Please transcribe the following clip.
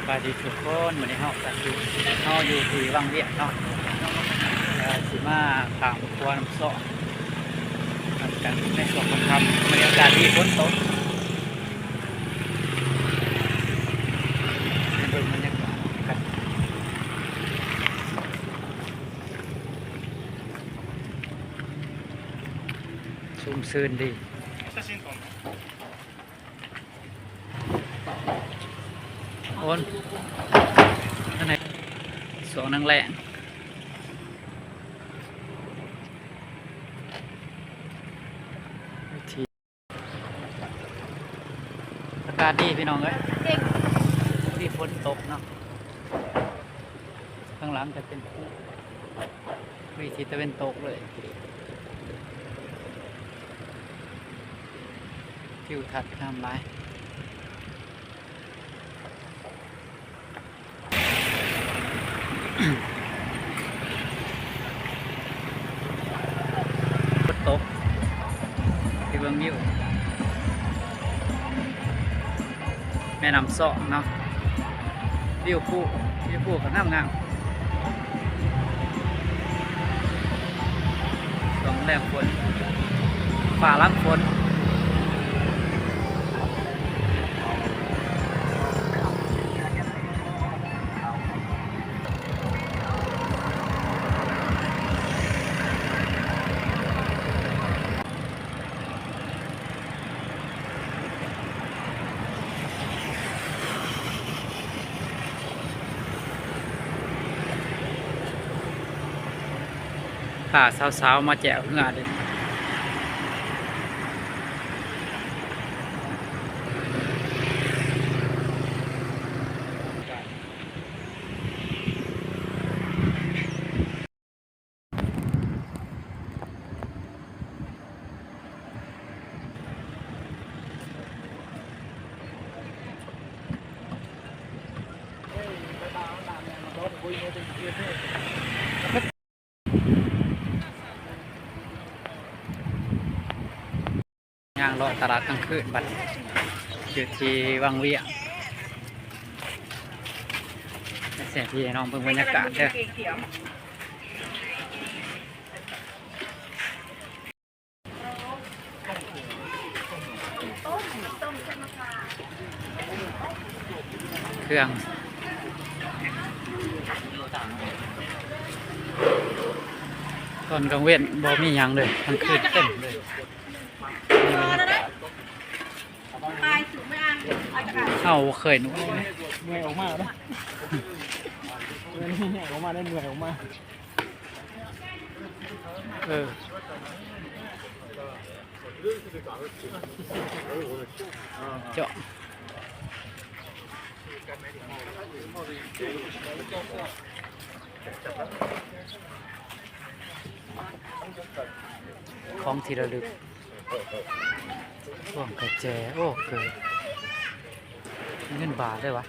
สวัสดีทุกคนวันนี้เฮาอยู่ที่วังเวียงเนาะสิมาถามครัวน้ำซ้อกันในส่วนของคำบรรยากาศที่ฝนตกเบิ่งบรรยากาศกันซุ่มซื่นดีโอนข้างในสองนางแหลงอากาศดีพี่น้องเอ้ยที่ฝนตกเนาะข้างหลังจะเป็นภูวิถีตะวันตกเลยทิวทัศน์งามหลายฝนตกที่เบื้องวิวแม่น้ำซ้อเนาะวิวภูก็งามสองแรงฝนฝ่าลังฝนป่าสาวๆมาแจวเงาเด็ดย่างเลาะตลาดกลางคืนบัดอยู่ที่วังเวียงเสียที่น้องเพิ่งบรรยากาศเด้อเครื่องตอนกลางเว้นบ่มีหยังเลยกลางคืนเต็มเลยเอาเคยหนูเมื่อยออกมาแล้วเมื่อยออกมาได้เมื่อยออกมาเจาะของที่ระลึกพวงกระแจโอ้เกิดเงินบาทได้วะ